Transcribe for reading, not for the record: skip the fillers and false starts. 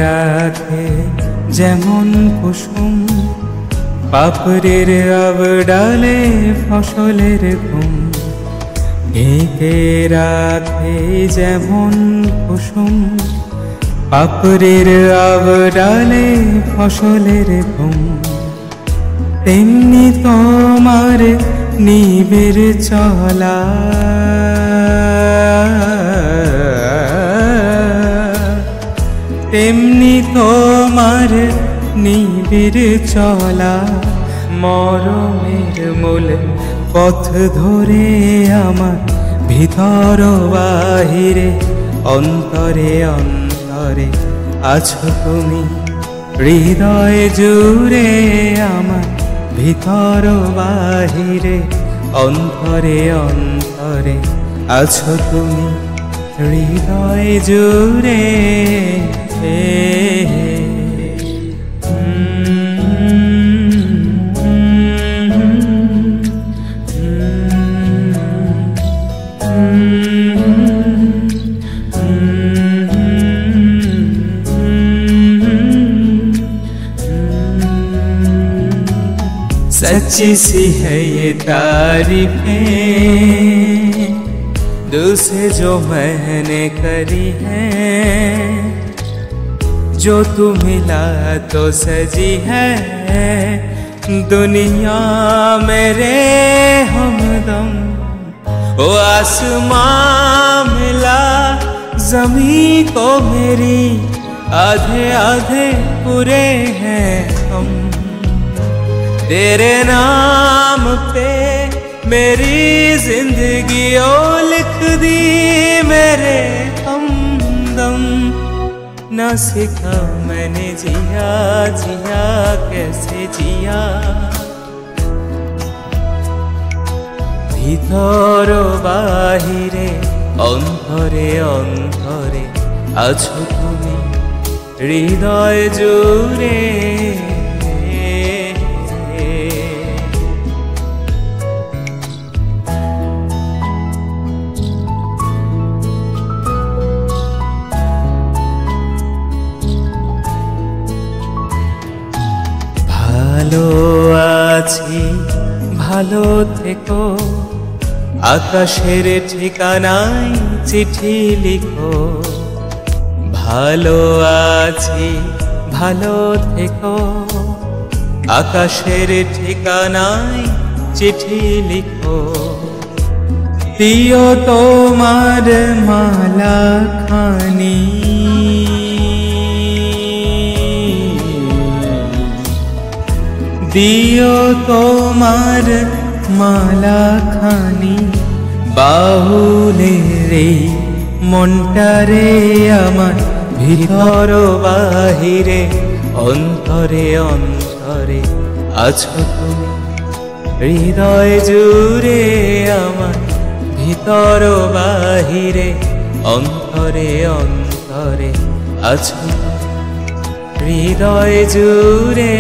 রাখে যেমন কুসুম, পাপড়ির আবডালে ফসলের ঘুম। ঢেকে রাখে যেমন কুসুম, পাপড়ির আবডালে ফসলের ঘুম। তেমনি তোমার নিবিড় চলা, তেমনি তোমার নিবিড় চলা। মরমের মূল পথ ধরে আমার ভিতর বাহিরে, অন্তরে অন্তরে আছো তুমি। হৃদয় জুড়ে আমার ভিতর বাহিরে, অন্তরে অন্তরে আছো তুমি। হৃদয় জুড়ে सच्ची सी है ये तारीफें दिल से जो मैंने करी है। जो तू मिला तो सजी है दुनिया मेरे हमदम। ओ आसमां मिला ज़मीं को मेरी, आधे आधे पूरे हैं हम। तेरे नाम पे मेरी जिंदगी ओ लिख दी मेरे हमदम। ना सीखा मैंने जिया जिया कैसे जिया। ভিতর বাহিরে অন্তরে অন্তরে আছো তুমি। হৃদয় জুড়ে ভালো আছি ভালো থেকো। আকাশের ঠিকানায় চিঠি লিখো। ভালো আছি ভালো থেকো। আকাশের ঠিকানায় চিঠি লিখো। দিও তোমার মালা খানি, দিও তোমার মালা খানি। বাহুলের এই মনটারে আমার ভিতর বাহিরে, অন্তরে অন্তরে আছো তুমি। হৃদয় জুড়ে আমার ভিতর বাহিরে, অন্তরে অন্তরে আছো। হৃদয় জুড়ে